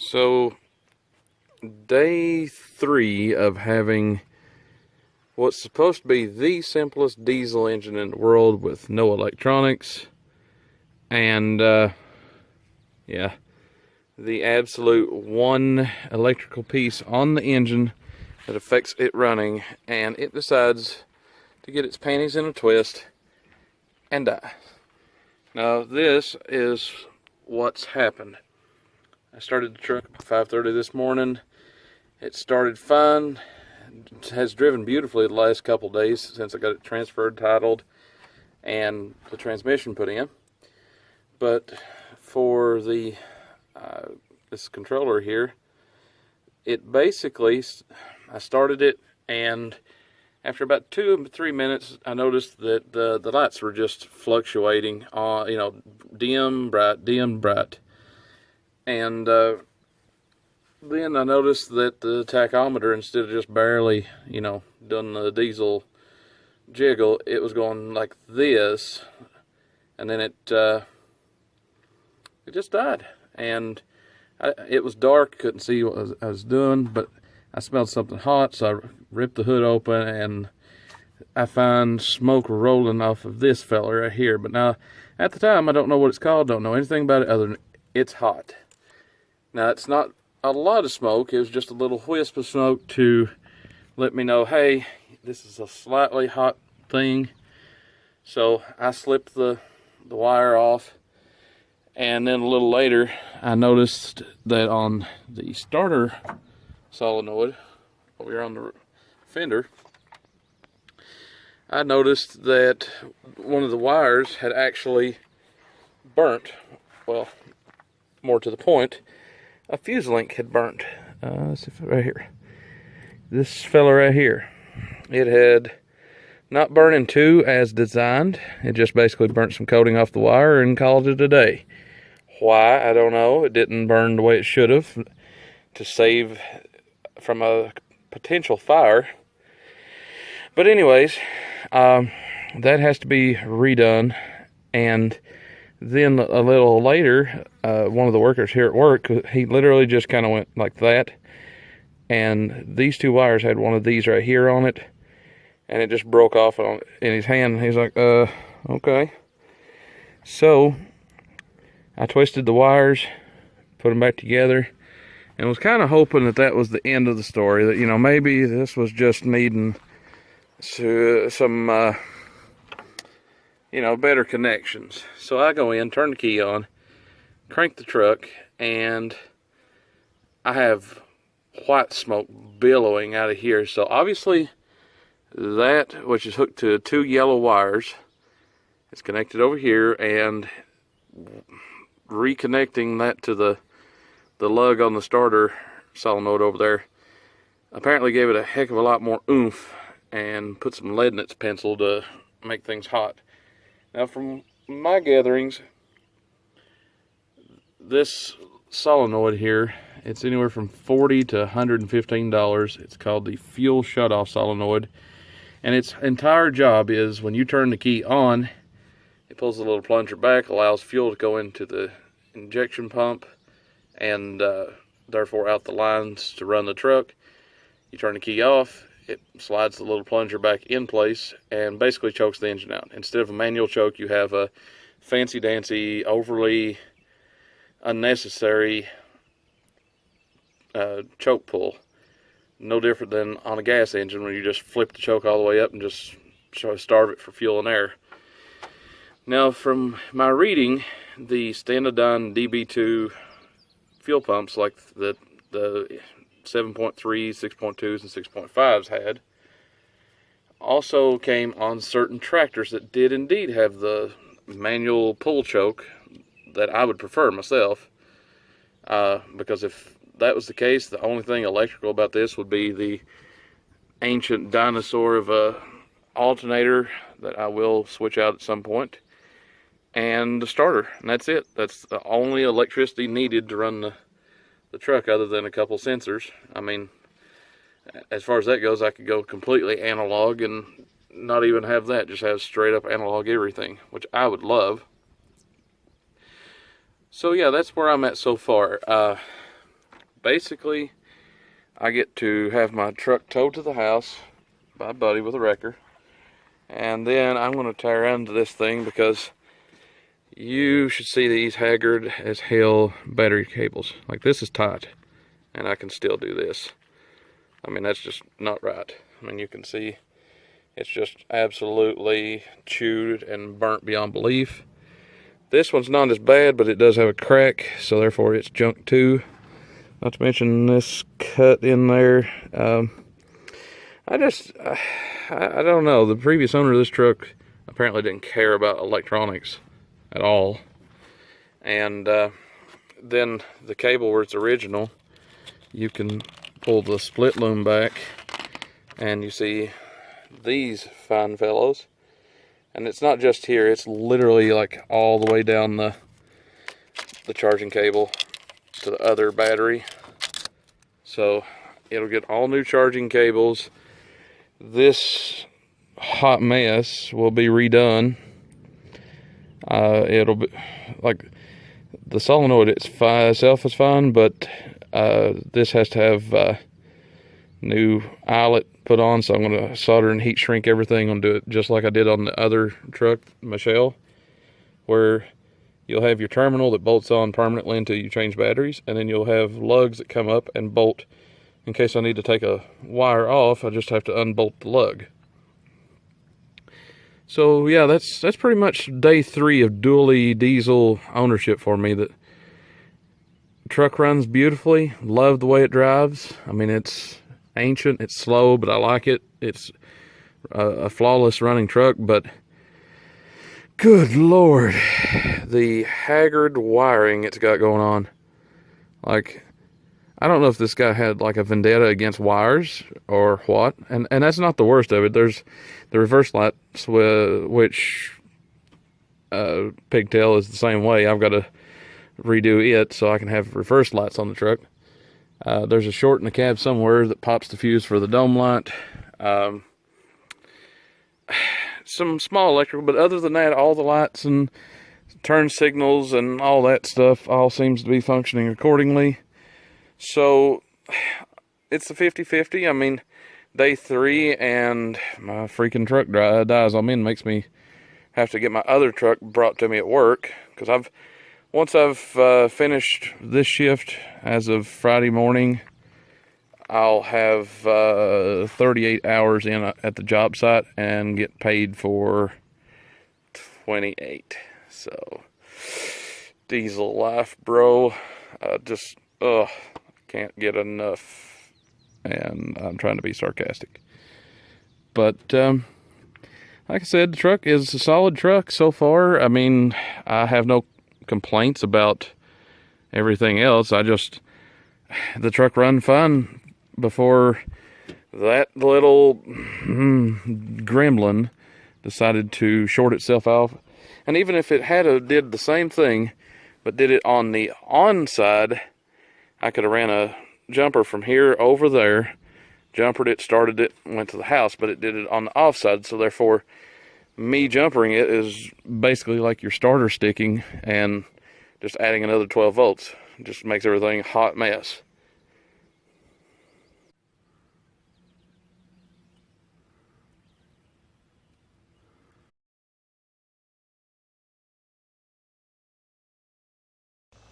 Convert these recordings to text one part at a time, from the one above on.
So, day 3 of having what's supposed to be the simplest diesel engine in the world with no electronics, and yeah, the absolute one electrical piece on the engine that affects it running, and it decides to get its panties in a twist and die. Now, this is what's happened. I started the truck at 5:30 this morning. It started fine. It has driven beautifully the last couple days since I got it transferred, titled, and the transmission put in. But for the this controller here, it basically, I started it, and after about 2 or 3 minutes, I noticed that the lights were just fluctuating on, dim, bright. And then I noticed that the tachometer, instead of just barely, doing the diesel jiggle, it was going like this, and then it just died. And it was dark, couldn't see what I was doing, but I smelled something hot, so I ripped the hood open, and I find smoke rolling off of this fella right here. But now, at the time, I don't know what it's called, don't know anything about it other than it's hot. Now, it's not a lot of smoke. It was just a little wisp of smoke to let me know, hey, this is a slightly hot thing. So I slipped the wire off, and then a little later I noticed that on the starter solenoid over here on the fender, I noticed that one of the wires had actually burnt. Well, more to the point, a fuse link had burnt. Let's see, right here. This fella right here. It had not burned in two as designed. It just basically burnt some coating off the wire and called it a day. Why? I don't know. It didn't burn the way it should have to save from a potential fire. But anyways, that has to be redone. And then a little later, one of the workers here at work, he literally just kind of went like that. And these two wires had one of these right here on it. And it just broke off in his hand. He's like, okay. So I twisted the wires, put them back together, and was kind of hoping that that was the end of the story. That, maybe this was just needing some better connections. So I go in, turn the key on, crank the truck, and I have white smoke billowing out of here. So obviously that, which is hooked to 2 yellow wires, is connected over here, and reconnecting that to the lug on the starter solenoid over there apparently gave it a heck of a lot more oomph and put some lead in its pencil to make things hot. Now, from my gatherings, this solenoid here, it's anywhere from $40 to $115. It's called the fuel shutoff solenoid, and its entire job is when you turn the key on, it pulls the little plunger back, allows fuel to go into the injection pump, and therefore out the lines to run the truck. You turn the key off, it slides the little plunger back in place and basically chokes the engine out. Instead of a manual choke, you have a fancy-dancy, overly unnecessary choke pull. No different than on a gas engine where you just flip the choke all the way up and just starve it for fuel and air. Now, from my reading, the Standardine DB2 fuel pumps, like the 7.3, 6.2s, and 6.5s had, also came on certain tractors that did indeed have the manual pull choke that I would prefer myself, because if that was the case, the only thing electrical about this would be the ancient dinosaur of a alternator that I will switch out at some point, and the starter, and that's it. That's the only electricity needed to run the truck, other than a couple sensors. I mean, as far as that goes, I could go completely analog and not even have that, just have straight up analog everything, which I would love. So yeah, that's where I'm at so far. basically, I get to have my truck towed to the house by a buddy with a wrecker. And then I'm going to tie around to this thing because you should see these haggard as hell battery cables. Like, this is tight, and I can still do this. I mean, that's just not right. I mean, you can see it's just absolutely chewed and burnt beyond belief. This one's not as bad, but it does have a crack, so therefore it's junk too. Not to mention this cut in there. I don't know. The previous owner of this truck apparently didn't care about electronics at all. And then the cable where it's original, you can pull the split loom back and you see these fine fellows. And it's not just here, it's literally like all the way down the charging cable to the other battery. So it'll get all new charging cables. This hot mess will be redone. It'll be like the solenoid itself is fine, but this has to have new eyelet put on, so I'm going to solder and heat shrink everything. I'm going to do it just like I did on the other truck, Michelle, where you'll have your terminal that bolts on permanently until you change batteries, and then you'll have lugs that come up and bolt. In case I need to take a wire off, I just have to unbolt the lug. So yeah, that's pretty much day 3 of dually diesel ownership for me. That truck runs beautifully. Love the way it drives. I mean, it's ancient, it's slow, but I like it. It's a flawless running truck, but good Lord, the haggard wiring it's got going on. Like, I don't know if this guy had like a vendetta against wires or what, and that's not the worst of it. There's the reverse lights, which Pigtail is the same way. I've got to redo it so I can have reverse lights on the truck. There's a short in the cab somewhere that pops the fuse for the dome light. Some small electrical, but other than that, all the lights and turn signals and all that stuff all seems to be functioning accordingly. So it's a 50-50. I mean, day 3 and my freaking truck dies on me and makes me have to get my other truck brought to me at work, because once I've finished this shift as of Friday morning, I'll have 38 hours in at the job site and get paid for 28. So diesel life, bro. Just can't get enough, and I'm trying to be sarcastic. But like I said, the truck is a solid truck so far. I mean, I have no complaints about everything else. The truck run fine before that little gremlin decided to short itself off. And even if it did the same thing, but did it on the on side, I could have ran a jumper from here over there, jumpered it, started it, went to the house, but it did it on the off side, so therefore me jumpering it is basically like your starter sticking and just adding another 12 volts. It just makes everything a hot mess.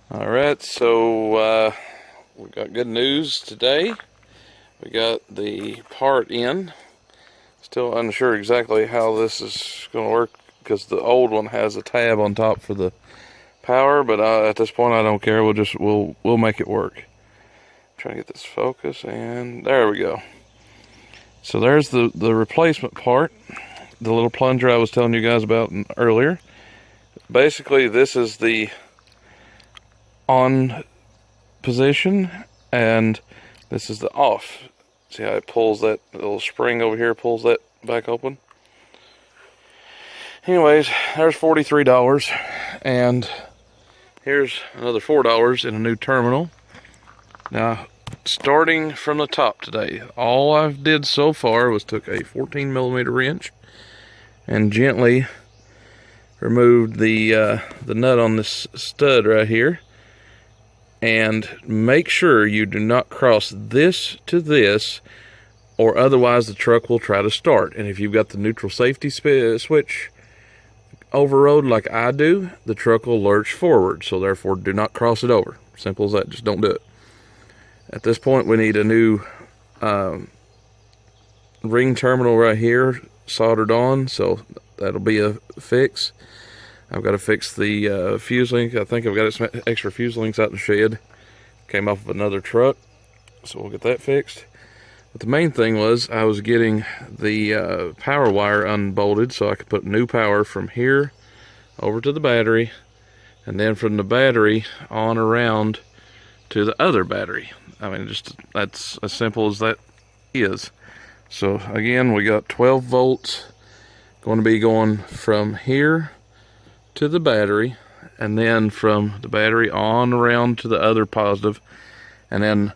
Alright, so we got good news today. We got the part in. Still unsure exactly how this is going to work, because the old one has a tab on top for the power, but at this point I don't care. We'll make it work. Trying to get this focus, and there we go. So there's the replacement part, the little plunger I was telling you guys about earlier. Basically, this is the on position, and this is the off. See how it pulls that little spring over here, pulls that back open. Anyways, there's $43, and here's another $4 in a new terminal. Now, starting from the top today, all I've did so far was took a 14mm wrench and gently removed the nut on this stud right here. and make sure you do not cross this to this, or otherwise the truck will try to start. And if you've got the neutral safety switch overrode like I do, the truck will lurch forward, so therefore do not cross it over. Simple as that. Just don't do it. At this point, we need a new ring terminal right here soldered on, so that'll be a fix. I've got to fix the fuse link. I think I've got some extra fuse links out in the shed. Came off of another truck, so we'll get that fixed. But the main thing was I was getting the power wire unbolted so I could put new power from here over to the battery, and then from the battery on around to the other battery. I mean, just that's as simple as that is. So again, we got 12 volts going to be going from here to the battery, and then from the battery on around to the other positive, and then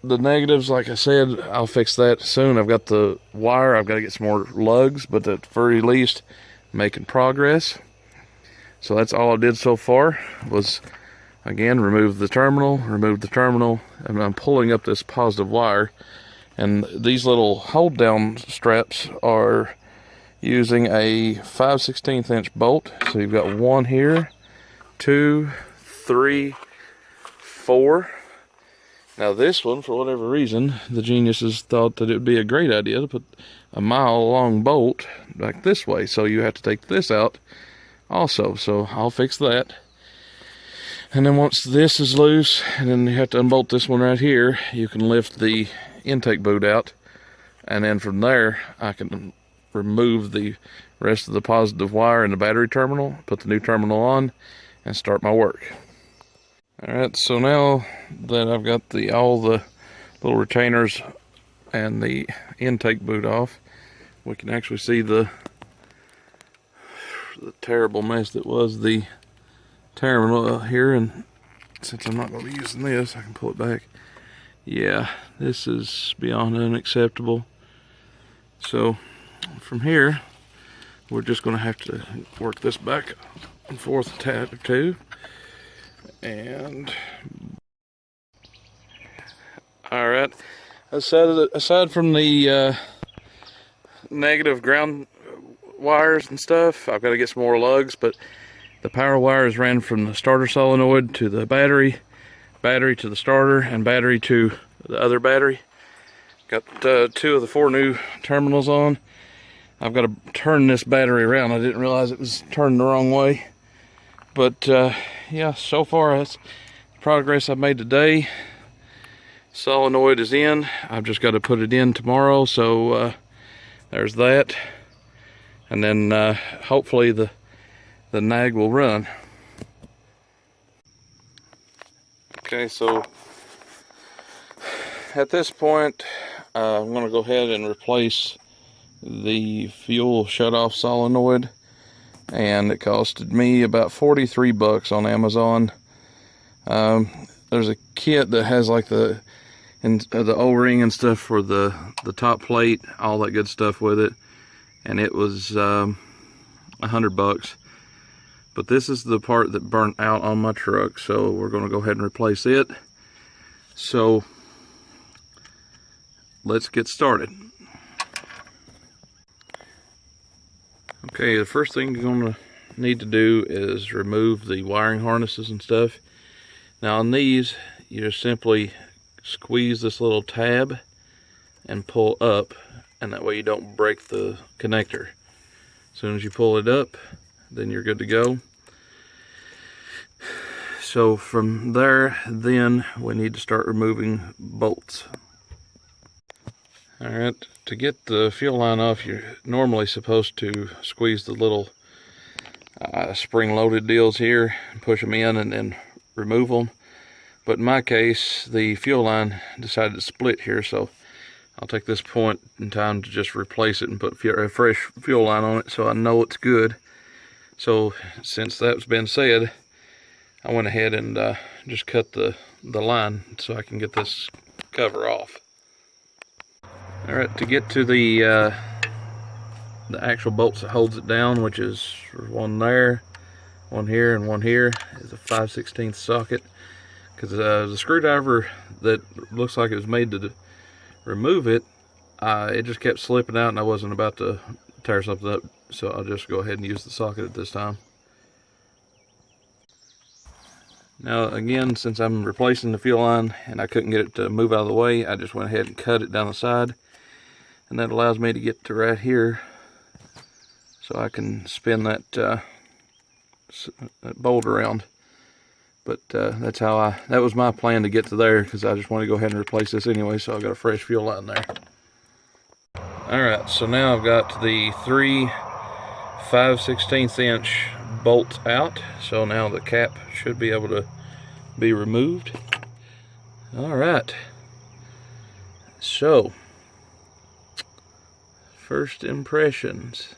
the negatives, like I said, I'll fix that soon. I've got the wire, I've got to get some more lugs, but at the very least, making progress. So that's all I did so far, was again remove the terminal, and I'm pulling up this positive wire, and these little hold down straps are using a 5/16 inch bolt. So you've got one here, 2, 3, 4. Now this one, for whatever reason, the geniuses thought that it would be a great idea to put a mile long bolt like this way. So you have to take this out also. So I'll fix that. And then once this is loose, and then you have to unbolt this one right here, you can lift the intake boot out. And then from there, I can remove the rest of the positive wire in the battery terminal, put the new terminal on, and start my work. Alright, so now that I've got all the little retainers and the intake boot off, we can actually see the terrible mess that was the terminal here. And since I'm not going to be using this, I can pull it back. Yeah, this is beyond unacceptable. So from here, we're just going to have to work this back and forth a tad or two. And all right, aside from the negative ground wires and stuff, I've got to get some more lugs, but the power wires ran from the starter solenoid to the battery to the starter, and battery to the other battery. Got 2 of the 4 new terminals on. I've got to turn this battery around. I didn't realize it was turned the wrong way. But yeah, so far that's the progress I've made today. Solenoid is in. I've just got to put it in tomorrow. So there's that. And then hopefully the nag will run. Okay, so at this point, I'm going to go ahead and replace the fuel shutoff solenoid, and it costed me about 43 bucks on Amazon. There's a kit that has like the O-ring and stuff for the top plate, all that good stuff with it, and it was 100 bucks. But this is the part that burnt out on my truck, so we're going to go ahead and replace it. So let's get started. Okay, the first thing you're going to need to do is remove the wiring harnesses and stuff. Now on these, you just simply squeeze this little tab and pull up, and that way you don't break the connector. As soon as you pull it up, then you're good to go. So from there, then we need to start removing bolts. Alright, to get the fuel line off, you're normally supposed to squeeze the little spring-loaded deals here, and push them in and then remove them. But in my case, the fuel line decided to split here, so I'll take this point in time to just replace it and put a fresh fuel line on it so I know it's good. So since that's been said, I went ahead and just cut the line so I can get this cover off. Alright, to get to the actual bolts that holds it down, which is one there, one here, and one here, is a 5/16 socket. because the screwdriver that looks like it was made to remove it, it just kept slipping out, and I wasn't about to tear something up, so I'll just go ahead and use the socket at this time. Now again, since I'm replacing the fuel line and I couldn't get it to move out of the way, I just went ahead and cut it down the side, and that allows me to get to right here so I can spin that bolt around. But that's how that was my plan to get to there, because I just want to go ahead and replace this anyway, so I got a fresh fuel line there. Alright, so now I've got the 3 5/16 inch bolts out, so now the cap should be able to be removed. Alright, so first impressions.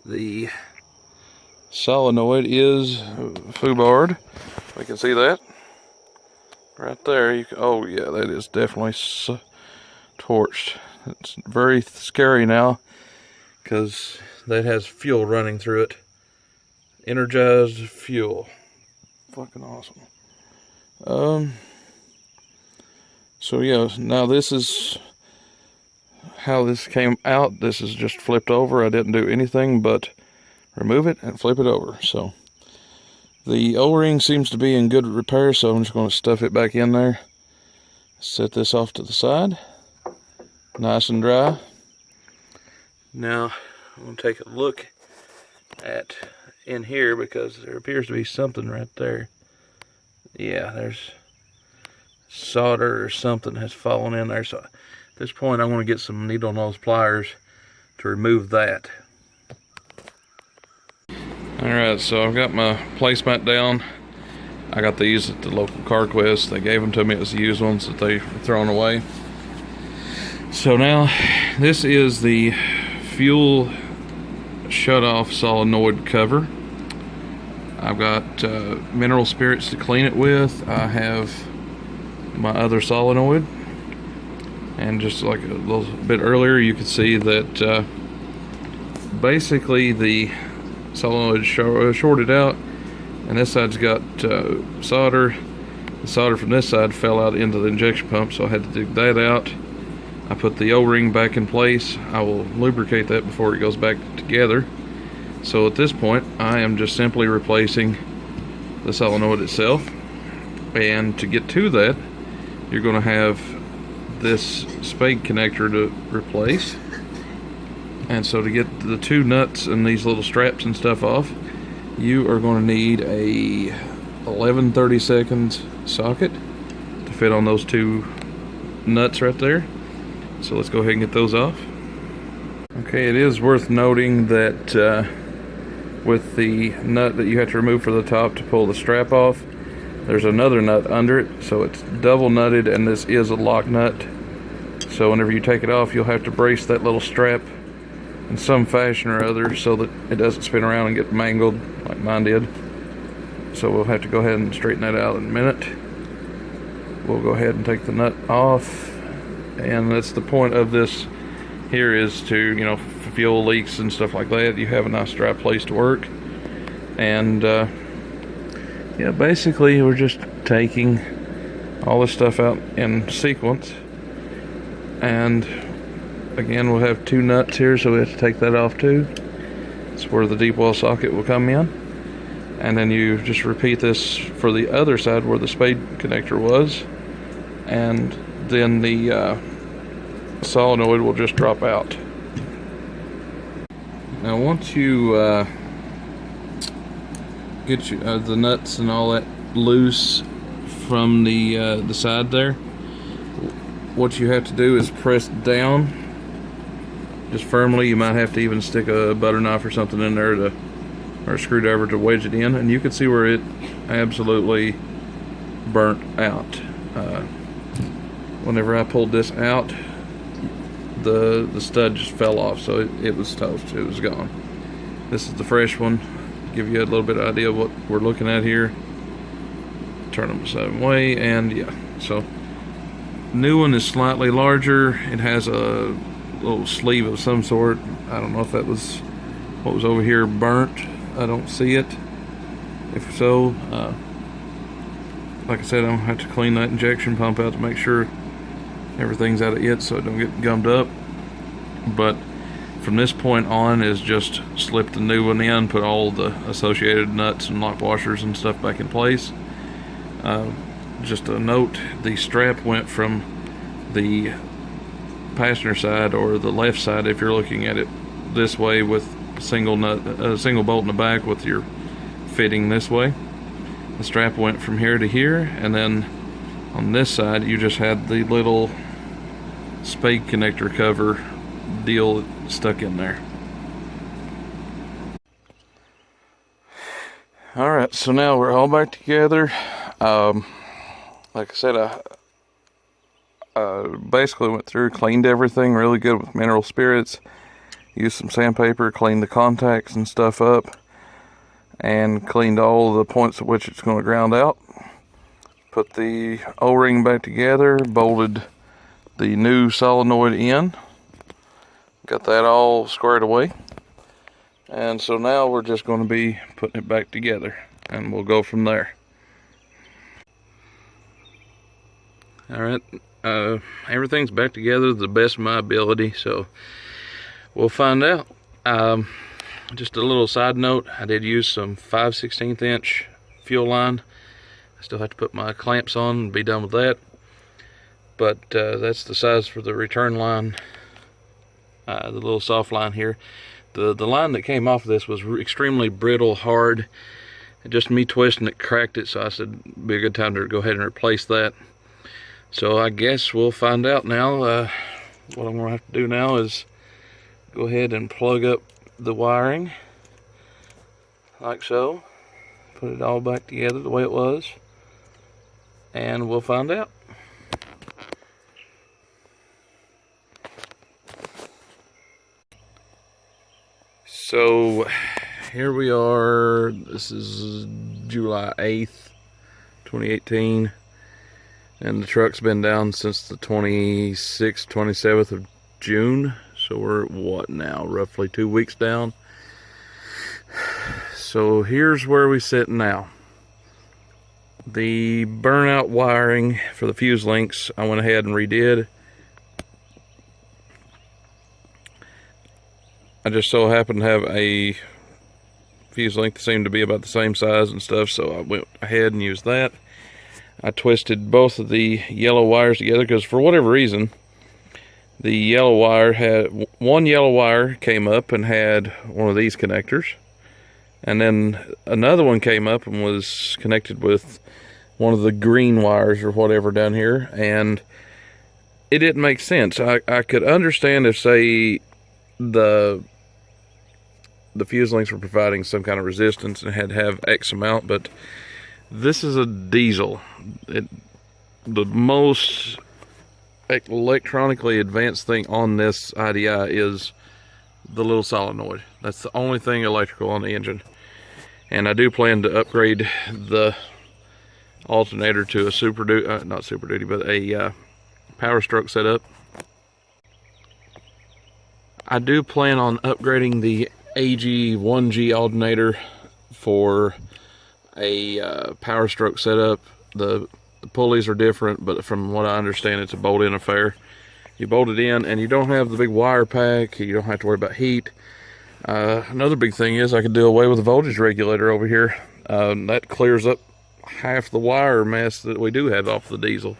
The solenoid is foobarred. We can see that right there. Oh yeah, that is definitely torched. It's very scary now because that has fuel running through it. Energized fuel. Fucking awesome. So yeah, now this is how this came out. This is just flipped over. I didn't do anything but remove it and flip it over. So the O-ring seems to be in good repair, so I'm just going to stuff it back in there. Set this off to the side. Nice and dry. Now I'm going to take a look at in here, because there appears to be something right there. Yeah, there's solder or something has fallen in there. So at this point I want to get some needle nose pliers to remove that. Alright, so I've got my placemat down. I got these at the local CarQuest. They gave them to me as used ones that they were thrown away. So now, this is the fuel shutoff solenoid cover. I've got mineral spirits to clean it with. I have my other solenoid. And just like a little bit earlier, you could see that basically the solenoid shorted out, and this side's got solder. The solder from this side fell out into the injection pump, so I had to dig that out. I put the O-ring back in place. I will lubricate that before it goes back together. So at this point I am just simply replacing the solenoid itself, and to get to that you're going to have this spade connector to replace. And so to get the two nuts and these little straps and stuff off, you are going to need a 11/32 socket to fit on those two nuts right there. So let's go ahead and get those off. Okay, it is worth noting that with the nut that you have to remove for the top to pull the strap off, there's another nut under it, so it's double nutted, and this is a lock nut. So whenever you take it off, you'll have to brace that little strap in some fashion or other so that it doesn't spin around and get mangled like mine did. So we'll have to go ahead and straighten that out in a minute. We'll go ahead and take the nut off, and that's the point of this here, is to, you know, fuel leaks and stuff like that, you have a nice dry place to work. And yeah, basically we're just taking all this stuff out in sequence. And again, we'll have two nuts here, so we have to take that off too. That's where the deep well socket will come in. And then you just repeat this for the other side where the spade connector was, and then the solenoid will just drop out. Now once you get the nuts and all that loose from the side there, what you have to do is press down just firmly. You might have to even stick a butter knife or something in there to, or a screwdriver to wedge it in, and you can see where it absolutely burnt out. Whenever I pulled this out, the stud just fell off, so it was toast. It was gone. This is the fresh one. Give you a little bit of idea of what we're looking at here. Turn them the same way, and yeah, so new one is slightly larger. It has a little sleeve of some sort. I don't know if that was what was over here burnt. I don't see it. If so, like I said, I'm gonna have to clean that injection pump out to make sure everything's out of it so it don't get gummed up. But from this point on is just slip the new one in, put all the associated nuts and lock washers and stuff back in place. Just a note, the strap went from the passenger side, or the left side if you're looking at it this way, with a single bolt in the back with your fitting this way. The strap went from here to here, and then on this side you just had the little spade connector cover deal stuck in there. Alright, so now we're all back together. Like I said, I basically went through, cleaned everything really good with mineral spirits, used some sandpaper, cleaned the contacts and stuff up, and cleaned all the points at which it's going to ground out. Put the O-ring back together, bolted the new solenoid in, got that all squared away, and so now we're just going to be putting it back together, and we'll go from there. Alright, everything's back together to the best of my ability, so we'll find out. Just a little side note, I did use some 5/16 inch fuel line. I still have to put my clamps on and be done with that, but that's the size for the return line, the little soft line here. The line that came off of this was extremely brittle, hard. Just me twisting it cracked it, so I said it'd be a good time to go ahead and replace that. So I guess we'll find out now. What I'm going to have to do now is go ahead and plug up the wiring, like so. Put it all back together the way it was, and we'll find out. So here we are. This is July 8th, 2018. And the truck's been down since the 26th, 27th of June. So we're, what now, roughly 2 weeks down. So here's where we sit now. The burnout wiring for the fuse links, I went ahead and redid. I just so happened to have a fuse link that seemed to be about the same size and stuff, so I went ahead and used that. I twisted both of the yellow wires together because for whatever reason, the yellow wire had, one yellow wire came up and had one of these connectors, and then another one came up and was connected with one of the green wires or whatever down here, and it didn't make sense. I could understand if, say, the fuse links were providing some kind of resistance and had to have X amount, but this is a diesel. The most electronically advanced thing on this IDI is the little solenoid. That's the only thing electrical on the engine. And I do plan to upgrade the alternator to a Super Duty, not Super Duty, but a Power Stroke setup. I do plan on upgrading the AG 1G alternator for a Power Stroke setup. The pulleys are different, but from what I understand, it's a bolt-in affair. You bolt it in, and you don't have the big wire pack. You don't have to worry about heat. Another big thing is I could do away with the voltage regulator over here. That clears up half the wire mess that we do have off the diesel.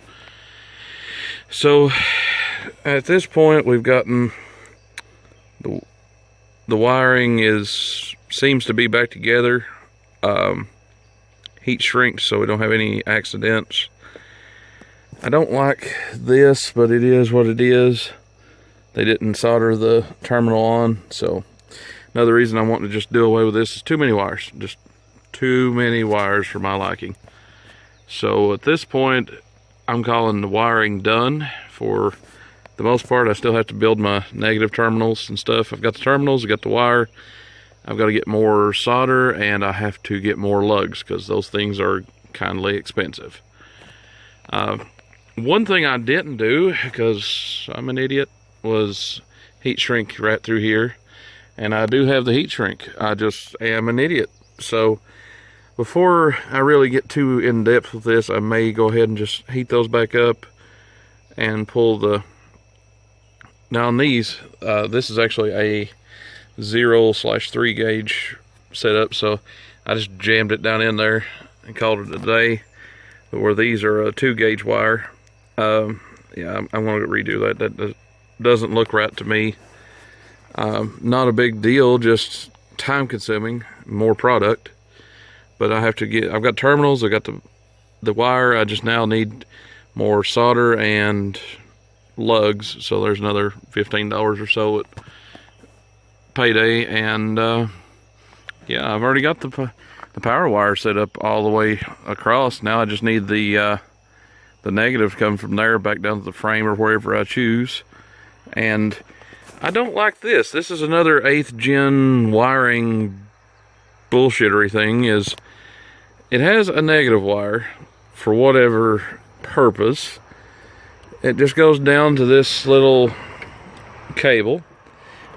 So at this point, we've gotten the wiring seems to be back together. Heat shrinked so we don't have any accidents. I don't like this, but it is what it is. They didn't solder the terminal on, so another reason I want to just do away with this is too many wires. Just too many wires for my liking. So at this point, I'm calling the wiring done. For the most part, I still have to build my negative terminals and stuff. I've got the terminals, I've got the wire. I've got to get more solder, and I have to get more lugs because those things are kindly expensive. One thing I didn't do, because I'm an idiot, was heat shrink right through here. And I do have the heat shrink. I just am an idiot. So before I really get too in depth with this, I may go ahead and just heat those back up and pull the. Now on these, this is actually a 0/3 gauge setup, so I just jammed it down in there and called it a day. But where these are a 2 gauge wire, yeah, I'm going to redo that. That doesn't look right to me. Not a big deal, just time consuming, more product. But I've got terminals, I got the wire, I just now need more solder and lugs, so there's another $15 or so at payday. And yeah, I've already got the power wire set up all the way across. Now I just need the negative come from there back down to the frame or wherever I choose. And I don't like this. This is another 8th gen wiring bullshittery thing. Is it has a negative wire for whatever purpose. It just goes down to this little cable,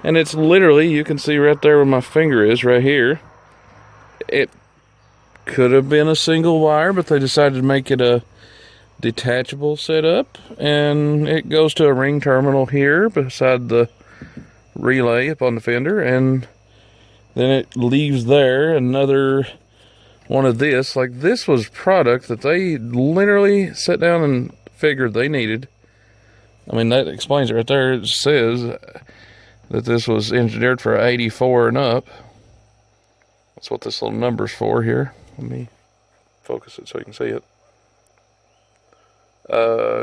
and it's literally, you can see right there where my finger is right here. It could have been a single wire, but they decided to make it a detachable setup, and it goes to a ring terminal here beside the relay up on the fender, and then it leaves there another one of this. Like, this was product that they literally sat down and figured they needed. I mean, that explains it right there. It says that this was engineered for 84 and up. That's what this little number's for here. Let me focus it so you can see it.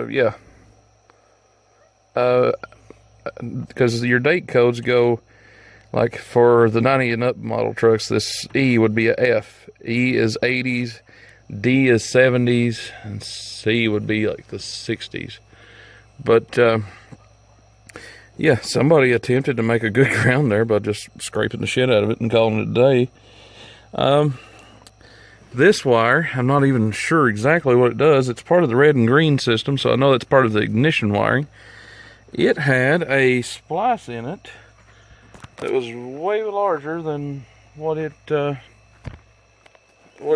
Yeah. Because your date codes go, like for the 90 and up model trucks, this E would be a F. E is 80s, D is 70s, and C would be like the 60s. But yeah, somebody attempted to make a good ground there by just scraping the shit out of it and calling it a day. This wire, I'm not even sure exactly what it does. It's part of the red and green system, so I know that's part of the ignition wiring. It had a splice in it that was way larger than what it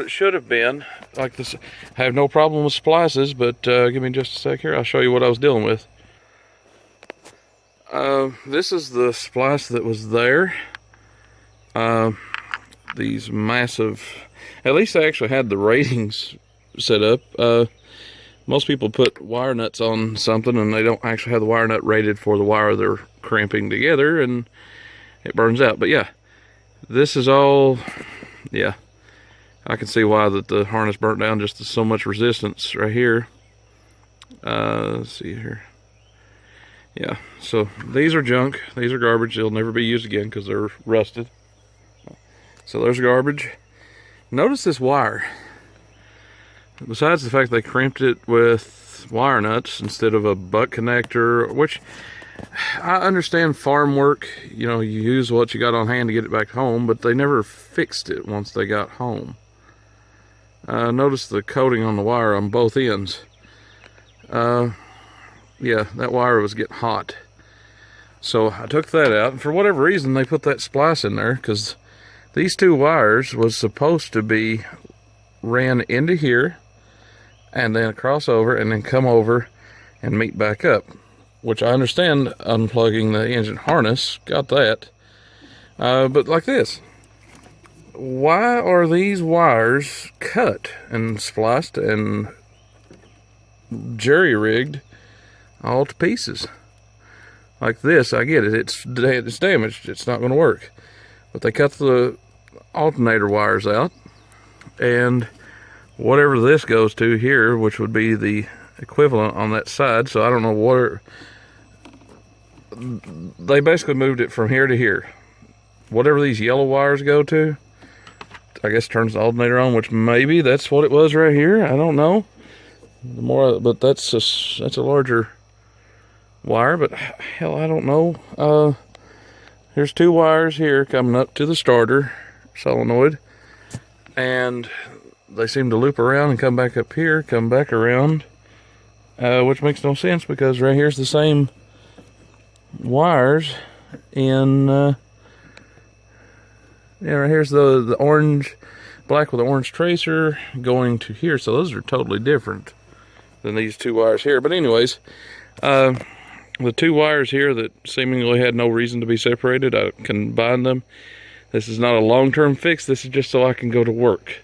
should have been. Like this, I have no problem with splices, but give me just a sec here. I'll show you what I was dealing with. This is the splice that was there. These massive, at least I actually had the ratings set up. Most people put wire nuts on something and they don't actually have the wire nut rated for the wire they're cramping together, and it burns out. But yeah, this is all, yeah, I can see why that the harness burnt down, just so much resistance right here. Let's see here. Yeah, so these are junk. These are garbage. They'll never be used again because they're rusted. So there's garbage. Notice this wire. Besides the fact they crimped it with wire nuts instead of a butt connector, which I understand farm work, you know, you use what you got on hand to get it back home, but they never fixed it once they got home. Notice the coating on the wire on both ends. Yeah, that wire was getting hot. So I took that out, and for whatever reason they put that splice in there, because these two wires was supposed to be ran into here and then cross over and then come over and meet back up, which I understand unplugging the engine harness, got that. But like this, why are these wires cut and spliced and jerry-rigged all to pieces? Like this, I get it, it's damaged, it's not going to work. But they cut the alternator wires out, and whatever this goes to here, which would be the equivalent on that side, so I don't know what they basically moved it from here to here. Whatever these yellow wires go to, I guess turns the alternator on, which maybe that's what it was right here. I don't know. The more, but that's a larger wire, but hell, I don't know. There's two wires here coming up to the starter solenoid, and they seem to loop around and come back up here, come back around, which makes no sense because right here's the same wires in, yeah, right here's the orange. black with an orange tracer going to here. So those are totally different than these two wires here. But anyways, the two wires here that seemingly had no reason to be separated, I combined them. This is not a long-term fix. This is just so I can go to work.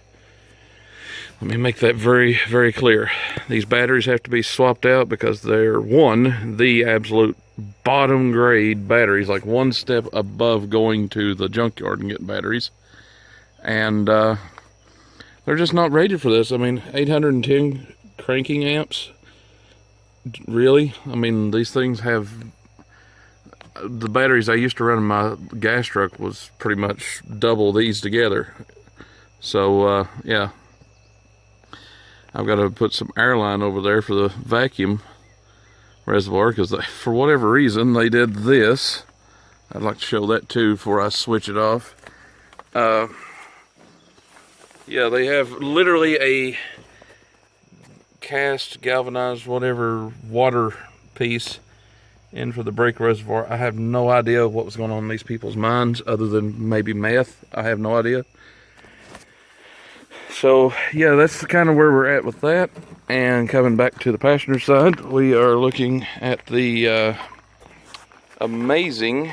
Let me make that very, very clear. These batteries have to be swapped out because they're the absolute bottom grade batteries, like one step above going to the junkyard and getting batteries. And they're just not rated for this. I mean, 810 cranking amps. Really? I mean, these things have... The batteries I used to run in my gas truck was pretty much double these together. So, yeah. I've got to put some airline over there for the vacuum reservoir because for whatever reason they did this. I'd like to show that too before I switch it off. Yeah, they have literally a cast galvanized whatever water piece in for the brake reservoir. I have no idea what was going on in these people's minds other than maybe meth. I have no idea. So yeah, that's kind of where we're at with that. And coming back to the passenger side, we are looking at the amazing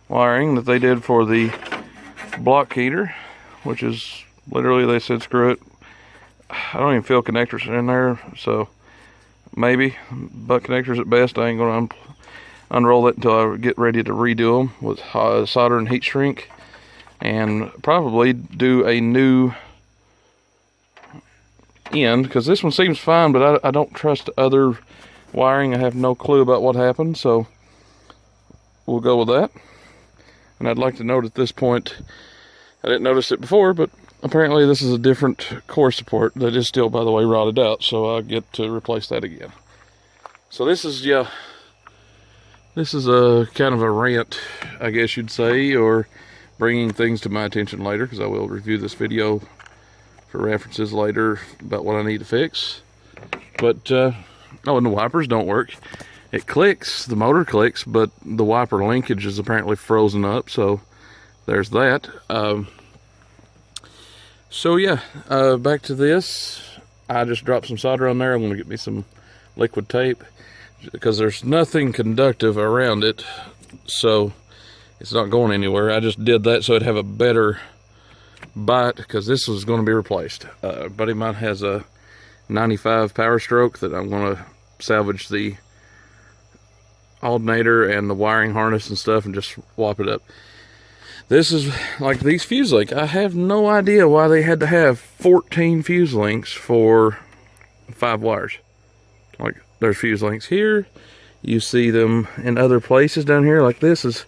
wiring that they did for the block heater, which is literally, they said screw it. I don't even feel connectors in there, so maybe butt connectors at best. I ain't gonna unroll it until I get ready to redo them with solder and heat shrink, and probably do a new end, because this one seems fine, but I don't trust other wiring. I have no clue about what happened, so we'll go with that. And I'd like to note at this point, I didn't notice it before, but apparently this is a different core support that is still, by the way, rotted out, so I'll get to replace that again. So this is, yeah, this is a kind of a rant, I guess you'd say, or bringing things to my attention later, because I will review this video for references later about what I need to fix. But, oh, and the wipers don't work. It clicks, the motor clicks, but the wiper linkage is apparently frozen up, so there's that. So yeah, back to this. I just dropped some solder on there. I'm gonna get me some liquid tape because there's nothing conductive around it, so it's not going anywhere. I just did that so it'd have a better bite, because this was going to be replaced. A buddy of mine has a 95 Power Stroke that I'm going to salvage the alternator and the wiring harness and stuff and just swap it up. This is like these fuse links. I have no idea why they had to have 14 fuse links for 5 wires. Like, there's fuse links here. You see them in other places down here. Like, this is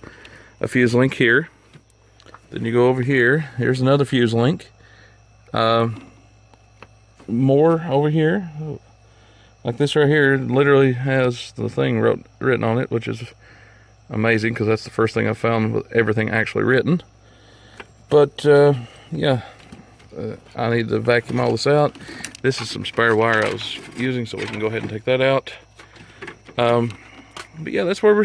a fuse link here. Then you go over here. Here's another fuse link. More over here. Like this right here literally has the thing written on it, which is amazing because that's the first thing I found with everything actually written. But yeah, I need to vacuum all this out. This is some spare wire I was using, so we can go ahead and take that out. But yeah, that's where we're